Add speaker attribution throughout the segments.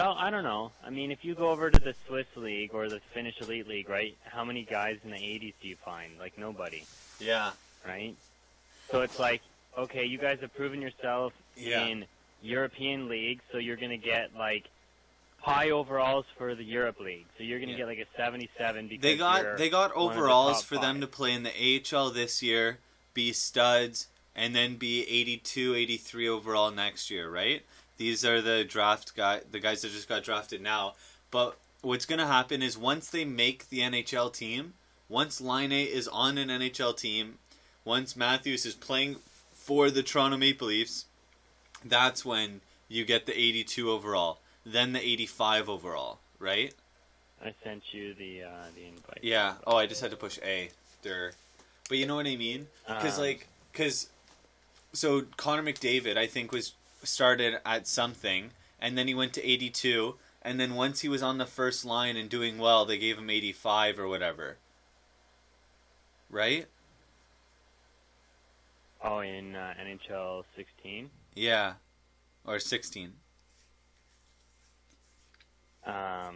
Speaker 1: Oh, I don't know. I mean, if you go over to the Swiss League or the Finnish Elite League, right? How many guys in the 80s do you find? Like nobody,
Speaker 2: Yeah.
Speaker 1: right? So it's like, okay, you guys have proven yourself
Speaker 2: Yeah.
Speaker 1: in European League, so you're gonna get like high overalls for the Europe League. So you're gonna get like a 77 because
Speaker 2: they got
Speaker 1: one of the
Speaker 2: overalls
Speaker 1: top
Speaker 2: for them
Speaker 1: five.
Speaker 2: to play in the AHL this year, be studs, and then be 82, 83 overall next year, right? These are the the guys that just got drafted now. But what's going to happen is once they make the NHL team, once Line is on an NHL team, once Matthews is playing for the Toronto Maple Leafs, that's when you get the 82 overall, then the 85 overall, right?
Speaker 1: I sent you the invite.
Speaker 2: Yeah. Oh, I just had to push A there. But you know what I mean? Because so Connor McDavid, I think, was started at something, and then he went to 82, and then once he was on the first line and doing well, they gave him 85 or whatever. Right?
Speaker 1: Oh, in NHL 16?
Speaker 2: Yeah. Or 16.
Speaker 1: Fair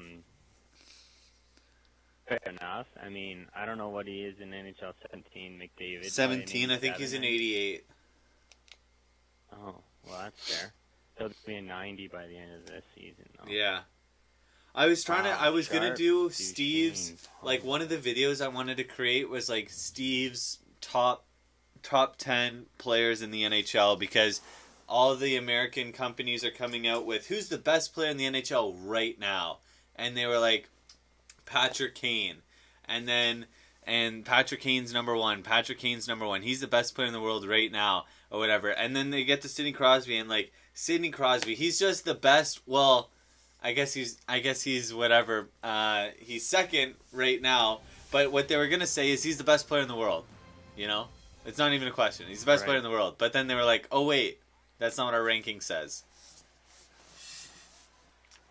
Speaker 1: enough. I mean, I don't know what he is in NHL 17, McDavid.
Speaker 2: 17, I think he's in 88.
Speaker 1: Oh, well, that's fair. So it's be a 90 by the end of this season, though.
Speaker 2: Yeah. I was gonna do Steve's,
Speaker 1: Duchesne.
Speaker 2: like, one of the videos I wanted to create was, like, Steve's top 10 players in the NHL, because all the American companies are coming out with who's the best player in the NHL right now, and they were like Patrick Kane, and Patrick Kane's number one. He's the best player in the world right now, or whatever. And then they get to Sidney Crosby, and like Sidney Crosby, he's just the best. Well, I guess he's whatever. He's second right now. But what they were gonna say is he's the best player in the world. You know, it's not even a question. He's the best player in the world. But then they were like, oh wait, that's not what our ranking says.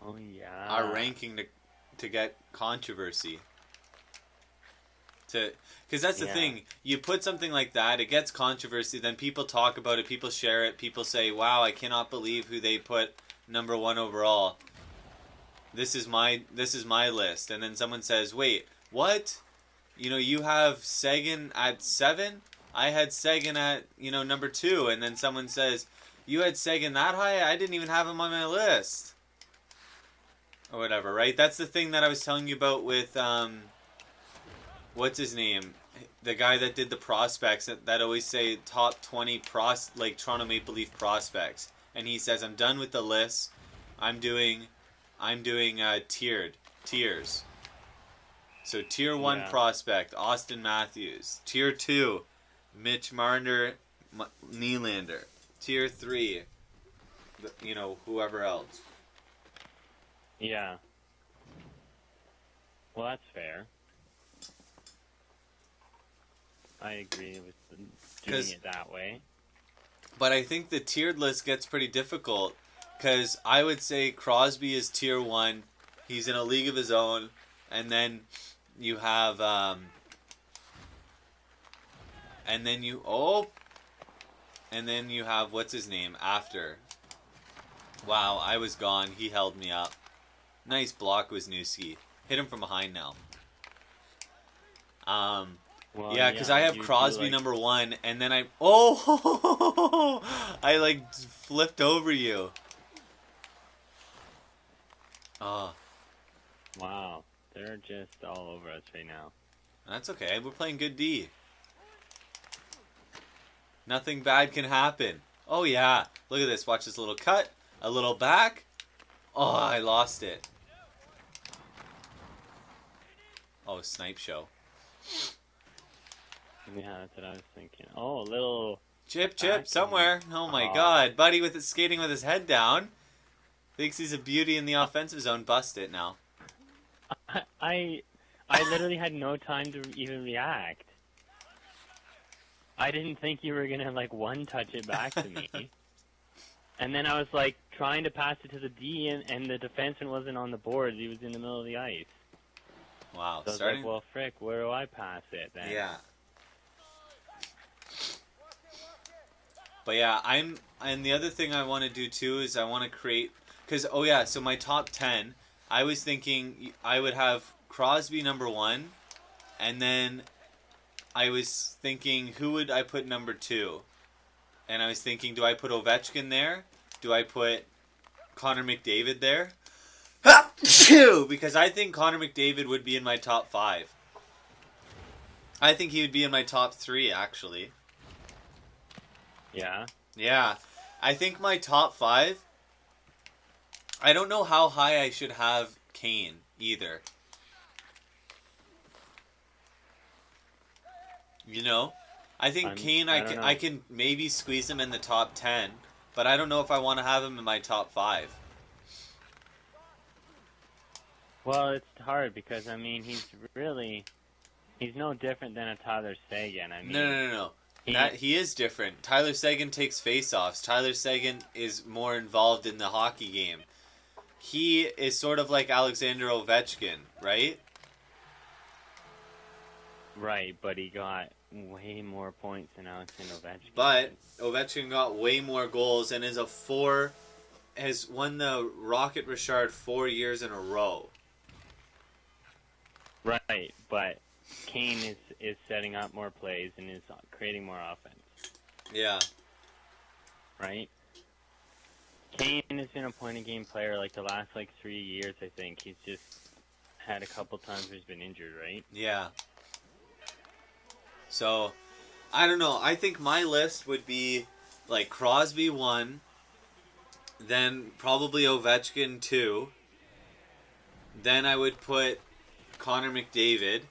Speaker 1: Oh yeah.
Speaker 2: Our ranking to get controversy. Because that's the thing. You put something like that, it gets controversy. Then people talk about it. People share it. People say, "Wow, I cannot believe who they put number one overall. This is my list." And then someone says, "Wait, what? You know, you have Sagan at 7. I had Sagan at number 2." And then someone says, "You had Sagan that high? I didn't even have him on my list." Or whatever, right? That's the thing that I was telling you about with what's his name? The guy that did the prospects that always say top 20 like Toronto Maple Leaf prospects. And he says, "I'm done with the list. I'm doing tiers. So tier 1 prospect, Austin Matthews. Tier 2, Mitch Marner, Nylander. Tier 3, whoever else."
Speaker 1: Yeah. Well, that's fair. I agree with doing it that way.
Speaker 2: But I think the tiered list gets pretty difficult, because I would say Crosby is tier 1. He's in a league of his own. And then you have and then you have what's his name after. Wow, I was gone. He held me up. Nice block, Wisniewski. Hit him from behind now.
Speaker 1: Well,
Speaker 2: yeah, because I have Crosby number 1, and then I like flipped over you. Oh.
Speaker 1: Wow, they're just all over us right now.
Speaker 2: That's okay. We're playing good D. Nothing bad can happen. Oh yeah, look at this. Watch this little cut, a little back. Oh, I lost it. Oh, snipe show.
Speaker 1: Yeah, that's what I was thinking. Oh, a little
Speaker 2: chip somewhere. Oh my God, buddy with his skating with his head down. Thinks he's a beauty in the offensive zone. Bust it now.
Speaker 1: I literally had no time to even react. I didn't think you were gonna one-touch it back to me. And then I was trying to pass it to the D, and the defenseman wasn't on the board. He was in the middle of the ice.
Speaker 2: Wow.
Speaker 1: So I was like, well, frick, where do I pass it then?
Speaker 2: Yeah. But yeah, and the other thing I want to do too is I want to create, because so my top 10, I was thinking I would have Crosby number 1, and then I was thinking who would I put number 2, and I was thinking, do I put Ovechkin there? Do I put Connor McDavid there? Because I think Connor McDavid would be in my top 5. I think he would be in my top 3, actually.
Speaker 1: Yeah?
Speaker 2: Yeah. I think my top 5, I don't know how high I should have Kane, either. You know? I think Kane, I can maybe squeeze him in the top 10, but I don't know if I want to have him in my top 5.
Speaker 1: Well, it's hard because, I mean, he's no different than a Tyler Seguin. I mean,
Speaker 2: No. He is different. Tyler Seguin takes face-offs. Tyler Seguin is more involved in the hockey game. He is sort of like Alexander Ovechkin, right?
Speaker 1: Right, but he got way more points than Alexander Ovechkin.
Speaker 2: But Ovechkin got way more goals and has won the Rocket Richard 4 years in a row.
Speaker 1: Right, but Kane is setting up more plays and is creating more offense.
Speaker 2: Yeah.
Speaker 1: Right? Kane has been a point-a-game player like the last 3 years, I think. He's just had a couple times where he's been injured, right?
Speaker 2: Yeah. So, I don't know. I think my list would be Crosby 1, then probably Ovechkin 2, then I would put Connor McDavid,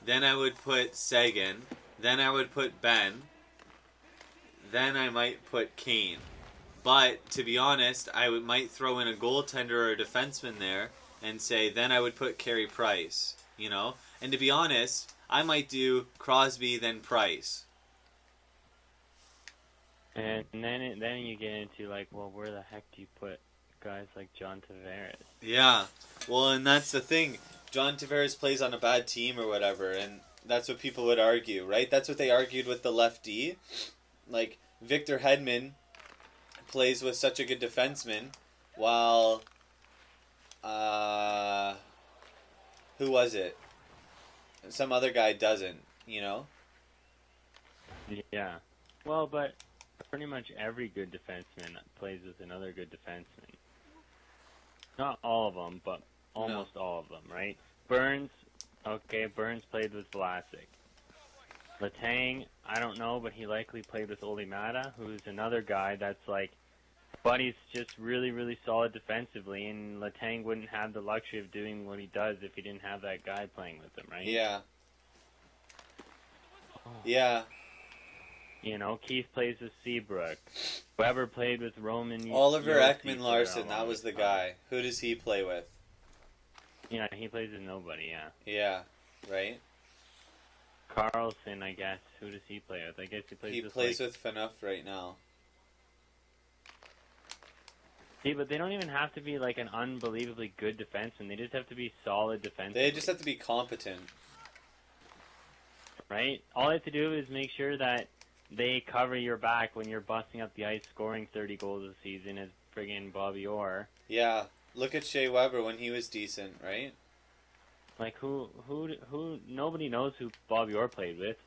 Speaker 2: then I would put Seguin, then I would put Ben, then I might put Kane. But, to be honest, I might throw in a goaltender or a defenseman there and say, then I would put Carey Price, you know? And to be honest, I might do Crosby, then Price.
Speaker 1: And then you get into, well, where the heck do you put guys like John Tavares? Yeah.
Speaker 2: Well, and that's the thing. John Tavares plays on a bad team or whatever, and that's what people would argue, right? That's what they argued with the lefty. Victor Hedman plays with such a good defenseman, while who was it? Some other guy doesn't, you know?
Speaker 1: Yeah. Well, but pretty much every good defenseman plays with another good defenseman. Not all of them, but almost all of them, right? Burns played with Vlasic. Letang, I don't know, but he likely played with Ole Mata, who's another guy that's but he's just really, really solid defensively, and Letang wouldn't have the luxury of doing what he does if he didn't have that guy playing with him, right?
Speaker 2: Yeah. Yeah.
Speaker 1: You know, Keith plays with Seabrook. Weber played with Roman.
Speaker 2: Oliver Ekman-Larsson, that was the guy. Who does he play with?
Speaker 1: Yeah, he plays with nobody, yeah.
Speaker 2: Yeah, right?
Speaker 1: Carlson, I guess. Who does he play with? I guess he plays
Speaker 2: with Phaneuf right now.
Speaker 1: See, but they don't even have to be an unbelievably good defenseman. They just have to be solid defensemen.
Speaker 2: They just have to be competent.
Speaker 1: Right? All they have to do is make sure that they cover your back when you're busting up the ice scoring 30 goals a season as friggin' Bobby Orr.
Speaker 2: Yeah. Look at Shea Weber when he was decent, right?
Speaker 1: Who nobody knows who Bobby Orr played with,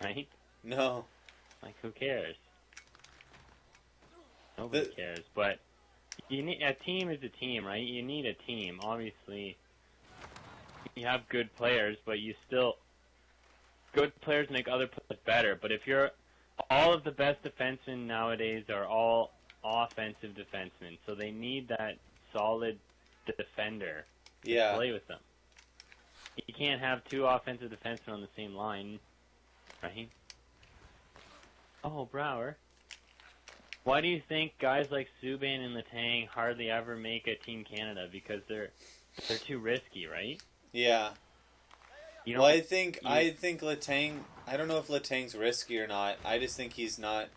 Speaker 1: right?
Speaker 2: No.
Speaker 1: Who cares? Nobody cares, but you need a team is a team, right? You need a team. Obviously, you have good players, but good players make other players better. But if all of the best defensemen nowadays are all offensive defensemen, so they need that solid defender to play with them. You can't have two offensive defensemen on the same line, right? Oh, Brouwer. Why do you think guys like Subban and Letang hardly ever make a Team Canada? Because they're too risky, right?
Speaker 2: Yeah. I think Letang. I don't know if Letang's risky or not. I just think he's not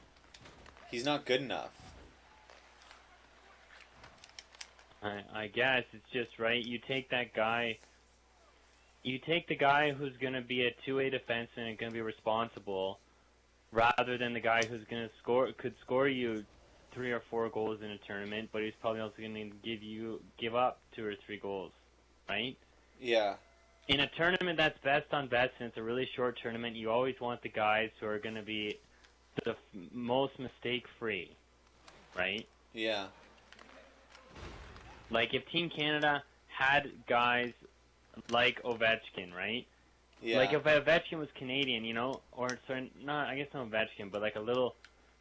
Speaker 2: good enough.
Speaker 1: I guess it's just right. You take that guy. You take the guy who's going to be a two-way defenseman and going to be responsible, rather than the guy who's going to could score you 3 or 4 goals in a tournament, but he's probably also going to give up 2 or 3 goals, right?
Speaker 2: Yeah.
Speaker 1: In a tournament that's best on best, and it's a really short tournament, you always want the guys who are going to be the most mistake-free, right?
Speaker 2: Yeah.
Speaker 1: Like, if Team Canada had guys like Ovechkin, right?
Speaker 2: Yeah.
Speaker 1: Like, if Ovechkin was Canadian, you know, or, sorry, not, I guess not Ovechkin, but like a little,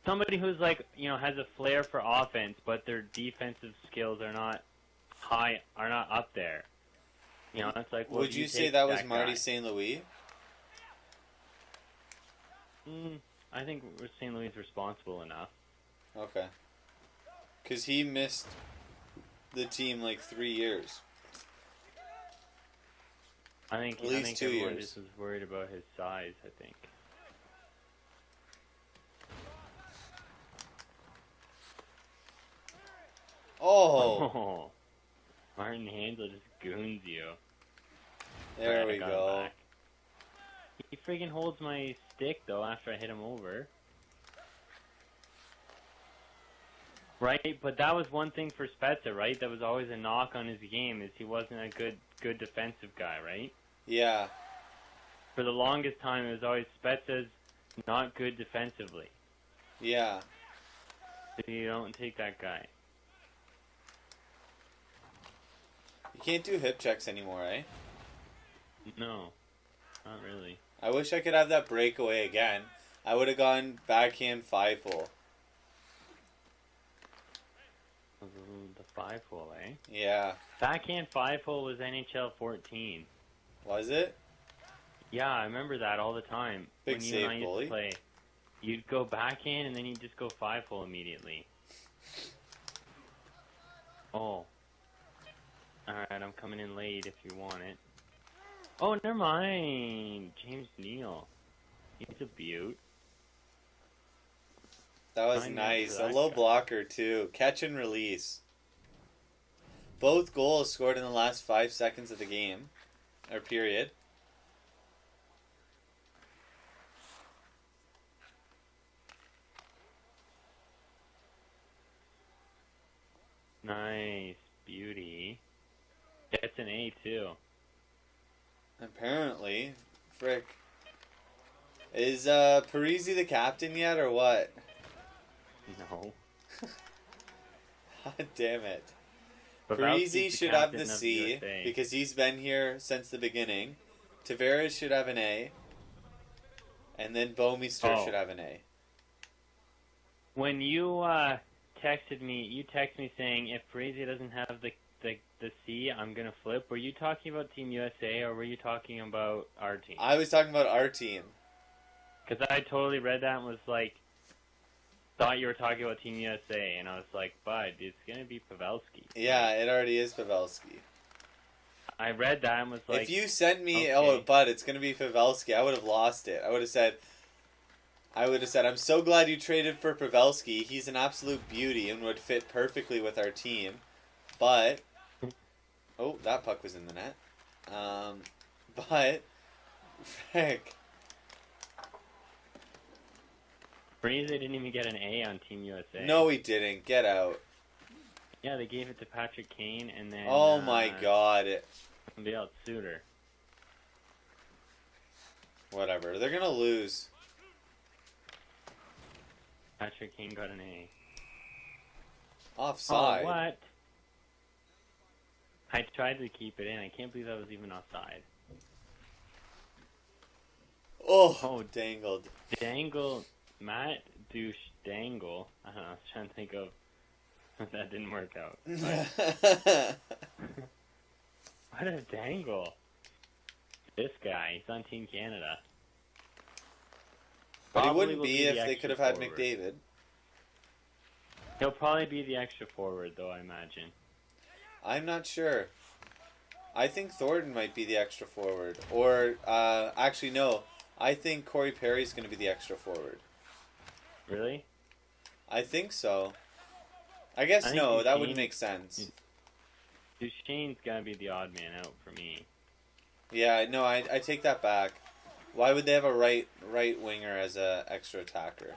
Speaker 1: somebody who's like, you know, has a flair for offense, but their defensive skills are not up there. You know, it's like, well,
Speaker 2: would you say that was Marty St. Louis?
Speaker 1: I think St. Louis is responsible enough.
Speaker 2: Okay. Because he missed the team like 3 years.
Speaker 1: I think
Speaker 2: at least 2
Speaker 1: everyone
Speaker 2: years.
Speaker 1: just was worried about his size, I think.
Speaker 2: Oh!
Speaker 1: Martin Hansel just goons you.
Speaker 2: There
Speaker 1: I
Speaker 2: we
Speaker 1: got
Speaker 2: go.
Speaker 1: him back. He friggin' holds my stick, though, after I hit him over. Right, but that was one thing for Spezza, right? That was always a knock on his game, is he wasn't a good defensive guy, right?
Speaker 2: Yeah.
Speaker 1: For the longest time, it was always Spezza's not good defensively.
Speaker 2: Yeah.
Speaker 1: So you don't take that guy.
Speaker 2: You can't do hip checks anymore, eh?
Speaker 1: No, not really.
Speaker 2: I wish I could have that breakaway again. I would have gone backhand 5-hole.
Speaker 1: The 5-hole, eh?
Speaker 2: Yeah.
Speaker 1: Backhand 5-hole was NHL 14.
Speaker 2: Was it?
Speaker 1: Yeah, I remember that all the time.
Speaker 2: Big
Speaker 1: when you and I
Speaker 2: save,
Speaker 1: used
Speaker 2: goalie.
Speaker 1: to play. You'd go backhand and then you'd just go 5-hole immediately. Oh. Alright, I'm coming in late if you want it. Oh, never mind. James Neal. He's a beaut.
Speaker 2: That was
Speaker 1: 9 minutes
Speaker 2: nice.
Speaker 1: for
Speaker 2: A
Speaker 1: that
Speaker 2: low
Speaker 1: guy.
Speaker 2: blocker, too. Catch and release. Both goals scored in the last 5 seconds of the game. Or period.
Speaker 1: Nice. Beauty. Gets an A, too.
Speaker 2: Apparently. Frick. Is Parisi the captain yet, or what?
Speaker 1: No.
Speaker 2: God damn it.
Speaker 1: But
Speaker 2: Parisi
Speaker 1: Valsky's the
Speaker 2: should have
Speaker 1: captain
Speaker 2: the
Speaker 1: of
Speaker 2: C,
Speaker 1: USA.
Speaker 2: because he's been here since the beginning. Tavares should have an A. And then Bouwmeester
Speaker 1: Oh.
Speaker 2: should have an A.
Speaker 1: When you texted me, you texted me saying if Parisi doesn't have the C, I'm gonna flip. Were you talking about Team USA or were you talking about our team?
Speaker 2: I was talking about our team.
Speaker 1: Because I totally read that and was like, thought you were talking about Team USA, and I was like, bud, it's gonna be Pavelski.
Speaker 2: Yeah, it already is Pavelski.
Speaker 1: I read that and was like,
Speaker 2: If you sent me,
Speaker 1: okay.
Speaker 2: oh, but it's going to be Pavelski, I would have lost it. I would have said, I'm so glad you traded for Pavelski. He's an absolute beauty and would fit perfectly with our team. But, oh, that puck was in the net. But, frick.
Speaker 1: Parisi didn't even get an A on Team USA.
Speaker 2: No, he didn't. Get out.
Speaker 1: Yeah, they gave it to Patrick Kane and then.
Speaker 2: Oh my god.
Speaker 1: Somebody else, Suter.
Speaker 2: Whatever. They're going to lose.
Speaker 1: Patrick Kane got an A.
Speaker 2: Offside.
Speaker 1: Oh, what? I tried to keep it in. I can't believe that was even offside.
Speaker 2: Oh, dangled.
Speaker 1: Dangle, Matt Douche Dangle. I don't know. I was trying to think of. That didn't work out. What a dangle! This guy, he's on Team Canada.
Speaker 2: But he
Speaker 1: Probably
Speaker 2: wouldn't
Speaker 1: will
Speaker 2: be
Speaker 1: the
Speaker 2: if they
Speaker 1: extra
Speaker 2: could have had
Speaker 1: forward.
Speaker 2: McDavid.
Speaker 1: He'll probably be the extra forward, though, I imagine.
Speaker 2: I'm not sure. I think Thornton might be the extra forward. Or, actually, no. I think Corey Perry's going to be the extra forward.
Speaker 1: Really?
Speaker 2: I think so. I guess
Speaker 1: I think
Speaker 2: no, that
Speaker 1: Duchesne-
Speaker 2: wouldn't make sense.
Speaker 1: Duchesne's gotta be the odd man out for me.
Speaker 2: Yeah, no, I take that back. Why would they have a right winger as a extra attacker?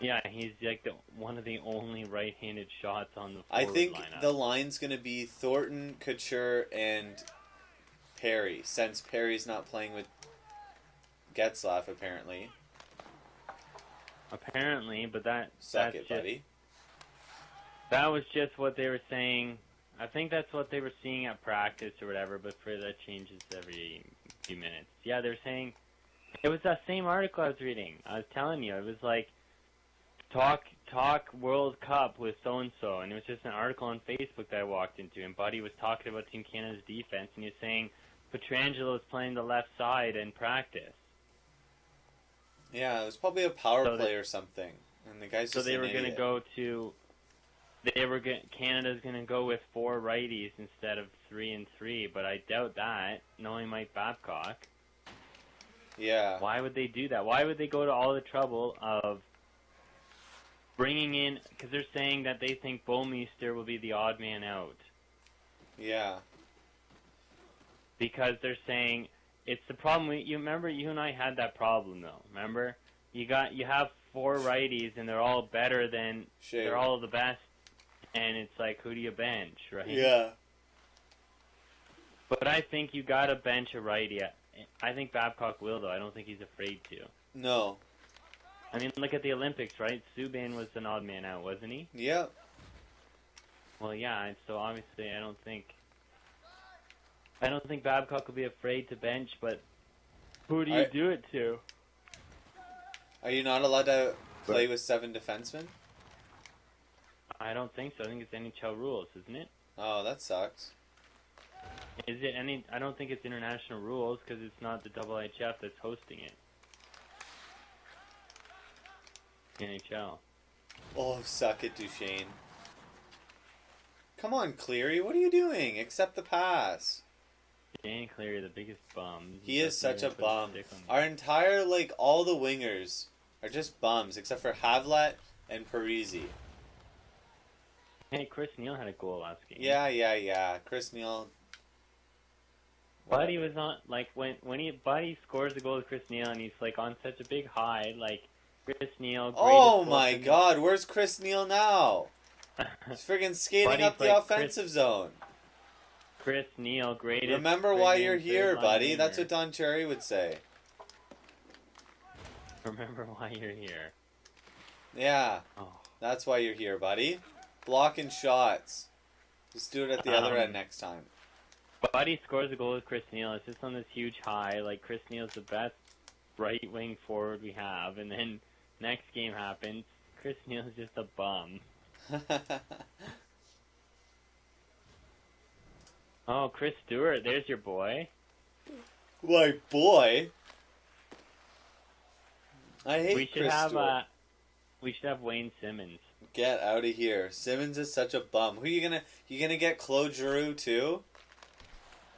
Speaker 1: Yeah, he's like one of the only right-handed shots on the
Speaker 2: I
Speaker 1: forward
Speaker 2: think
Speaker 1: lineup.
Speaker 2: the line's going to be Thornton, Couture, and Perry, since Perry's not playing with Getzlaff, apparently.
Speaker 1: Apparently, but
Speaker 2: Suck it, buddy.
Speaker 1: That was just what they were saying. I think that's what they were seeing at practice or whatever, but for that changes every few minutes. Yeah, they're saying it was that same article I was reading. I was telling you, it was like talk World Cup with so and so, and it was just an article on Facebook that I walked into, and Buddy was talking about Team Canada's defense, and he was saying Pietrangelo is playing the left side in practice.
Speaker 2: Yeah, it was probably a power play or something, and the guy's just
Speaker 1: so they
Speaker 2: an
Speaker 1: were going to
Speaker 2: idiot.
Speaker 1: go to. Canada's going to go with 4 righties instead of 3 and 3, but I doubt that, knowing Mike Babcock.
Speaker 2: Yeah.
Speaker 1: Why would they do that? Why would they go to all the trouble of bringing in, because they're saying that they think Bouwmeester will be the odd man out.
Speaker 2: Yeah.
Speaker 1: Because they're saying, it's the problem, you remember, you and I had that problem though, remember? You have 4 righties and they're all better than, they're all the best. And it's like, who do you bench, right?
Speaker 2: Yeah.
Speaker 1: But I think you got to bench a righty. I think Babcock will, though. I don't think he's afraid to.
Speaker 2: No.
Speaker 1: I mean, look at the Olympics, right? Subban was an odd man out, wasn't he?
Speaker 2: Yeah.
Speaker 1: Well, yeah. So obviously, I don't think Babcock will be afraid to bench. But who do you do it to?
Speaker 2: Are you not allowed to play with 7 defensemen?
Speaker 1: I don't think so. I think it's NHL rules, isn't it?
Speaker 2: Oh, that sucks.
Speaker 1: Is it any? I don't think it's international rules because it's not the IIHF that's hosting it. NHL.
Speaker 2: Oh, suck it, Duchesne. Come on, Cleary. What are you doing? Accept the pass.
Speaker 1: Dan Cleary, the biggest bum.
Speaker 2: He is such a bum. Our entire, all the wingers are just bums, except for Havlat and Parisi.
Speaker 1: Hey, Chris Neal had a goal last game.
Speaker 2: Yeah. Chris Neal.
Speaker 1: Buddy was on, when Buddy scores the goal with Chris Neal and he's, on such a big high, Chris Neal.
Speaker 2: Oh my god, where's Chris Neal now? He's friggin' skating up the offensive zone.
Speaker 1: Chris Neal, greatest.
Speaker 2: Remember why you're here, buddy. That's what Don Cherry would say.
Speaker 1: Remember why you're here.
Speaker 2: Yeah.
Speaker 1: Oh.
Speaker 2: That's why you're here, buddy. Blocking shots. Just do it at the other end next time.
Speaker 1: Buddy scores a goal with Chris Neal. It's just on this huge high. Chris Neal's the best right wing forward we have. And then next game happens. Chris Neal's just a bum. Oh, Chris Stewart. There's your boy.
Speaker 2: My boy? I hate Chris Stewart.
Speaker 1: We should have Wayne Simmons.
Speaker 2: Get out of here. Simmons is such a bum. Who you gonna get Claude Giroux too?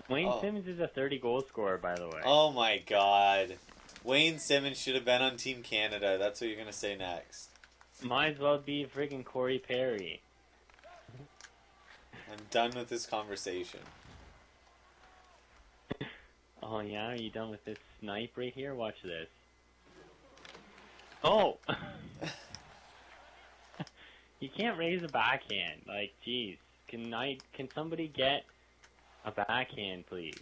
Speaker 1: Wayne Simmons is a 30-goal scorer, by the way.
Speaker 2: Oh my god. Wayne Simmons should have been on Team Canada. That's what you're gonna say next.
Speaker 1: Might as well be friggin' Corey Perry.
Speaker 2: I'm done with this conversation.
Speaker 1: Oh yeah? Are you done with this snipe right here? Watch this. Oh! You can't raise a backhand. Jeez. Can somebody get a backhand, please?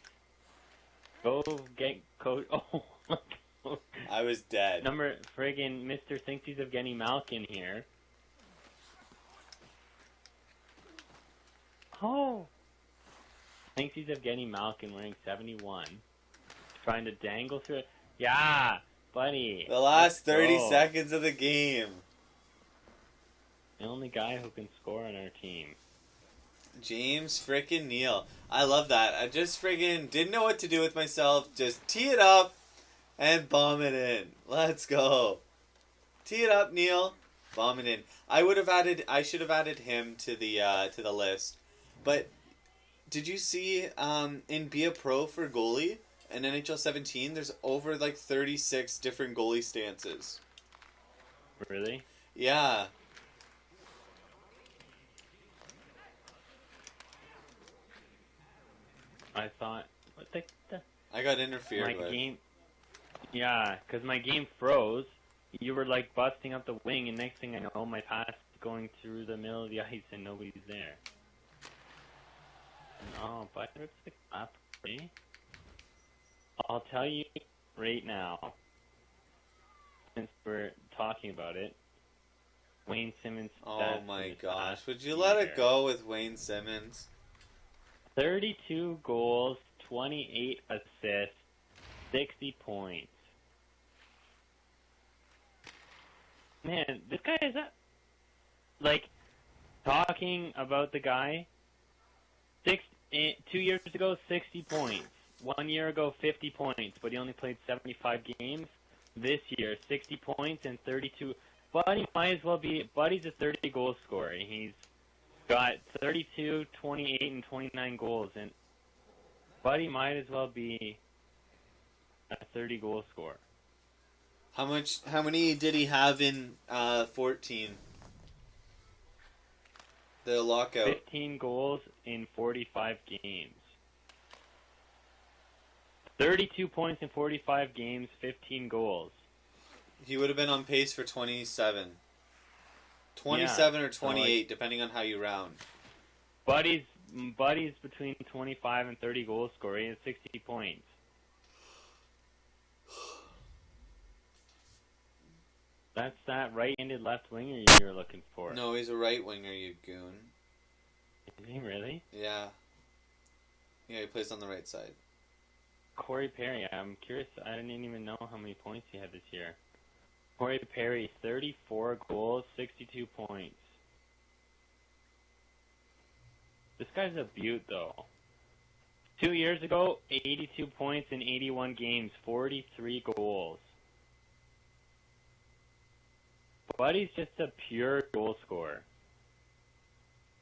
Speaker 1: Go get coach. Oh,
Speaker 2: I was dead.
Speaker 1: Friggin' Mr. thinks he's Evgeny Malkin here. Oh! Thinks he's Evgeny Malkin wearing 71. Trying to dangle through it. Yeah! Buddy.
Speaker 2: The last 30 seconds of the game.
Speaker 1: The only guy who can score on our team.
Speaker 2: James frickin' Neal. I love that. I just friggin' didn't know what to do with myself. Just tee it up and bomb it in. Let's go. Tee it up, Neal. Bomb it in. I should have added him to the list. But did you see in Be a Pro for goalie in NHL 17 there's over 36 different goalie stances.
Speaker 1: Really?
Speaker 2: Yeah.
Speaker 1: I thought, what the
Speaker 2: I got interfered with.
Speaker 1: Game, yeah, because my game froze. you were like busting up the wing, and next thing I know, my pass is going through the middle of the ice, and nobody's there. And, oh, but it's the clap. I'll tell you right now, since we're talking about it, Wayne Simmons.
Speaker 2: Oh my gosh! Would you let it go with Wayne Simmons?
Speaker 1: 32 goals, 28 assists, 60 points. Man, this guy is like talking about the guy. 2 years ago, 60 points. 1 year ago, 50 points, but he only played 75 games. This year, 60 points and 32. Buddy might as well be. Buddy's a 30 goal scorer. He's got 32, 28, and 29 goals, and Buddy might as well be a 30 goal scorer.
Speaker 2: How many did he have in 14? The lockout.
Speaker 1: 15 goals in 45 games. 32 points in 45 games, 15 goals.
Speaker 2: He would have been on pace for 27. 27 or 28, depending on how you round.
Speaker 1: Buddy's between 25 and 30 goals scorer. He has 60 points. That's that right-handed left winger you're looking for.
Speaker 2: No, he's a right winger, you goon.
Speaker 1: Is he really?
Speaker 2: Yeah. Yeah, he plays on the right side.
Speaker 1: Corey Perry, I'm curious. I didn't even know how many points he had this year. Corey Perry, 34 goals, 62 points. This guy's a beaut, though. 2 years ago, 82 points in 81 games, 43 goals. Buddy's just a pure goal scorer.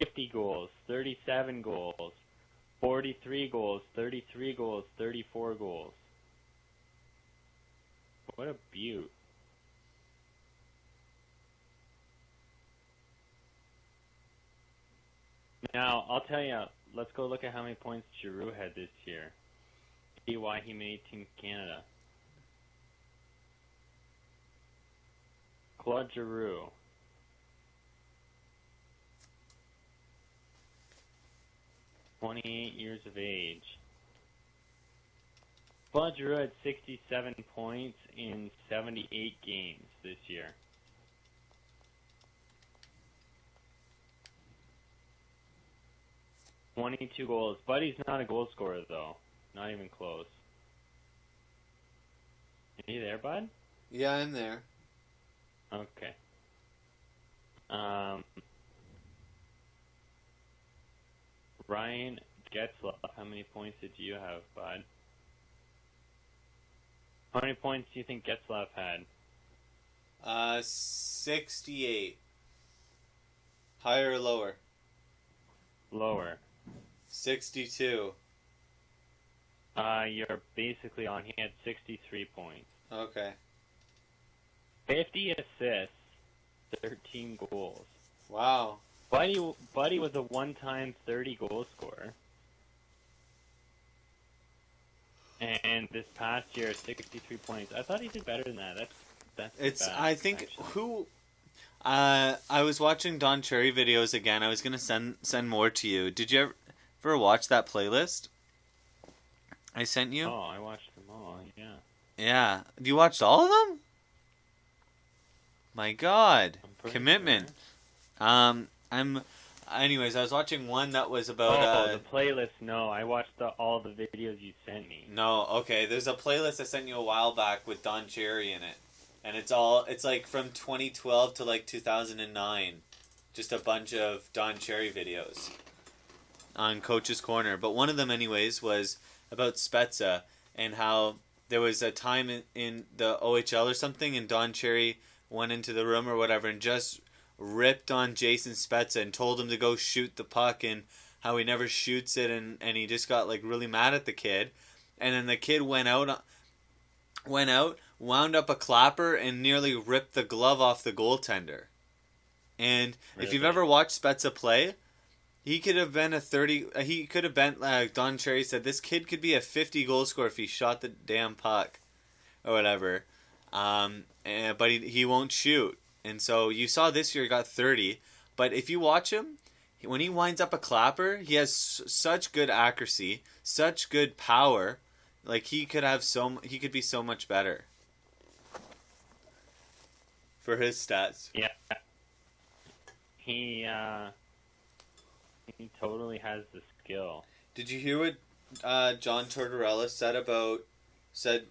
Speaker 1: 50 goals, 37 goals, 43 goals, 33 goals, 34 goals. What a beaut. Now, I'll tell you, let's go look at how many points Giroux had this year. See why he made Team Canada. Claude Giroux. (28 years of age). Claude Giroux had 67 points in 78 games this year. (22 goals). Buddy's not a goal scorer, though. Not even close. Are you there, Bud?
Speaker 2: Yeah, I'm there.
Speaker 1: Okay. Ryan Getzlaf, how many points did you have, Bud? How many points do you think Getzlaf had?
Speaker 2: 68. Higher or lower?
Speaker 1: Lower.
Speaker 2: 62.
Speaker 1: You're basically on. He had 63 points.
Speaker 2: Okay.
Speaker 1: 50 assists, 13 goals.
Speaker 2: Wow.
Speaker 1: Buddy was a one-time 30 goal scorer. And this past year, 63 points. I thought he did better than that. That's
Speaker 2: It's
Speaker 1: bad,
Speaker 2: I think
Speaker 1: actually.
Speaker 2: who I was watching Don Cherry videos again. I was going to send more to you. Did you ever watch that playlist I sent you?
Speaker 1: Oh, I watched them all. Yeah.
Speaker 2: Yeah. You watched all of them? My God.
Speaker 1: I'm pretty
Speaker 2: Commitment.
Speaker 1: sure.
Speaker 2: Anyways, I was watching one that was about
Speaker 1: the playlist. No, I watched all the videos you sent me.
Speaker 2: No, okay. There's a playlist I sent you a while back with Don Cherry in it. And it's like from 2012 to like 2009. Just a bunch of Don Cherry videos on Coach's Corner. But one of them anyways was about Spezza and how there was a time in the OHL or something and Don Cherry went into the room or whatever and just ripped on Jason Spezza and told him to go shoot the puck and how he never shoots it and he just got like really mad at the kid. And then the kid went out, wound up a clapper and nearly ripped the glove off the goaltender. And
Speaker 1: Really?
Speaker 2: if you've ever watched Spezza play, he could have been Don Cherry said, this kid could be a 50 goal scorer if he shot the damn puck or whatever. but he won't shoot. And so you saw this year he got 30. But if you watch him, when he winds up a clapper, he has such good accuracy, such good power. Like he could be so much better for his stats.
Speaker 1: Yeah. He totally has the skill.
Speaker 2: Did you hear what John Tortorella said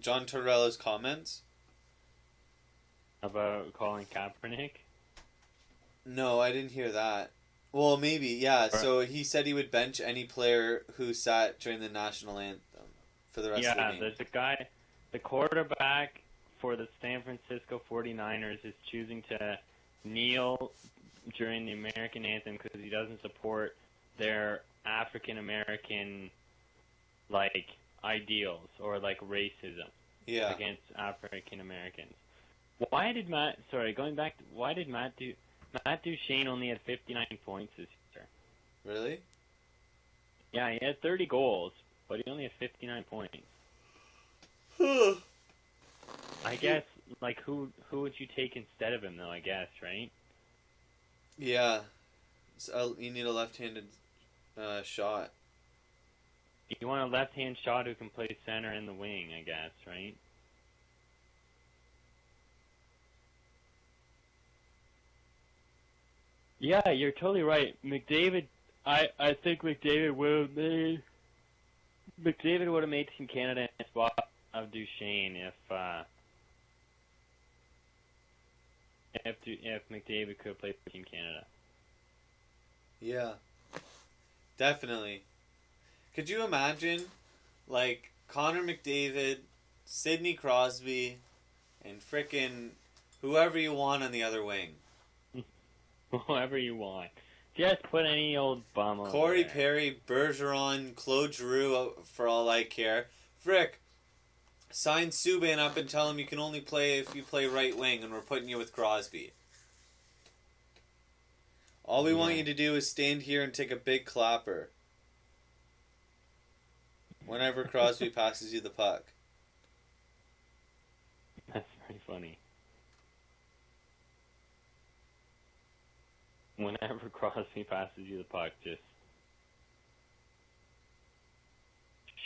Speaker 2: John Tortorella's comments?
Speaker 1: About calling Kaepernick?
Speaker 2: No, I didn't hear that. Well, maybe, yeah. So he said he would bench any player who sat during the national anthem for the rest of the game.
Speaker 1: Yeah, there's a guy, the quarterback for the San Francisco 49ers is choosing to kneel during the American anthem because he doesn't support their African American ideals or racism against African Americans. Why did Matt Duchene only had 59 points this year?
Speaker 2: Really?
Speaker 1: Yeah, he had 30 goals, but he only had 59 points. I guess who would you take instead of him though? I guess, right?
Speaker 2: Yeah, so you need a left-handed shot.
Speaker 1: You want a left-hand shot who can play center and the wing, I guess, right? Yeah, you're totally right. McDavid, I think McDavid would have made Team Canada in spot of Duchene if McDavid could play for Team Canada.
Speaker 2: Yeah, definitely. Could you imagine, Connor McDavid, Sidney Crosby, and frickin' whoever you want on the other wing?
Speaker 1: Whoever you want. Just put any old bum over
Speaker 2: Corey
Speaker 1: there.
Speaker 2: Perry, Bergeron, Claude Giroux, for all I care. Frick, sign Subban up and tell him you can only play if you play right wing, and we're putting you with Crosby. All we want you to do is stand here and take a big clapper whenever Crosby passes you the puck.
Speaker 1: That's pretty funny. Whenever Crosby passes you the puck, just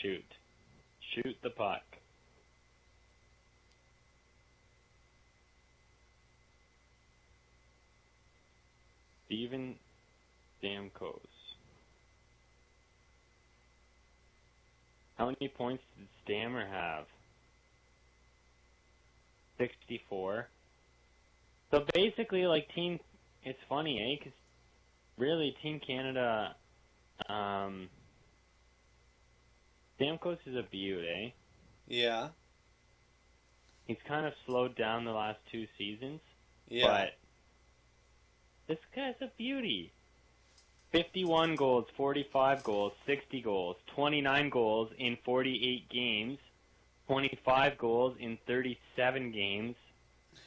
Speaker 1: shoot. Shoot the puck. Steven Stamkos. How many points did Stammer have? 64. So basically, it's funny, eh? Because really, Team Canada, Stamkos is a beaut, eh?
Speaker 2: Yeah.
Speaker 1: He's kind of slowed down the last 2 seasons.
Speaker 2: Yeah.
Speaker 1: But this guy's a beauty. 51 goals, 45 goals, 60 goals, 29 goals in 48 games, 25 goals in 37 games,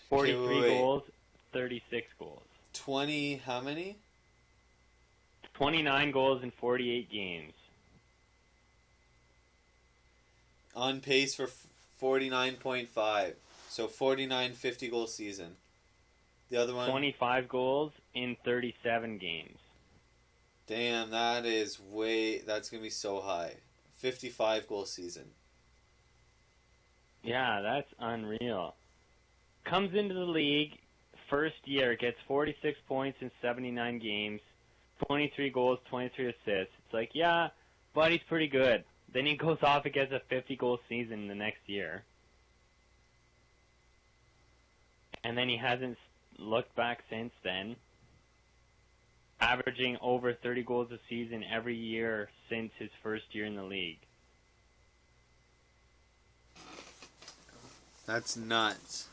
Speaker 1: 43 goals, 36 goals.
Speaker 2: 20, how many?
Speaker 1: 29 goals in 48 games.
Speaker 2: On pace for 49.5. So 49 50-goal season. The other one?
Speaker 1: 25 goals in 37 games.
Speaker 2: Damn, that's going to be so high. 55-goal season.
Speaker 1: Yeah, that's unreal. Comes into the league, first year, gets 46 points in 79 games, 23 goals, 23 assists. It's yeah, but he's pretty good. Then he goes off and gets a 50-goal season the next year. And then he hasn't looked back since then. Averaging over 30 goals a season every year since his first year in the league.
Speaker 2: That's nuts.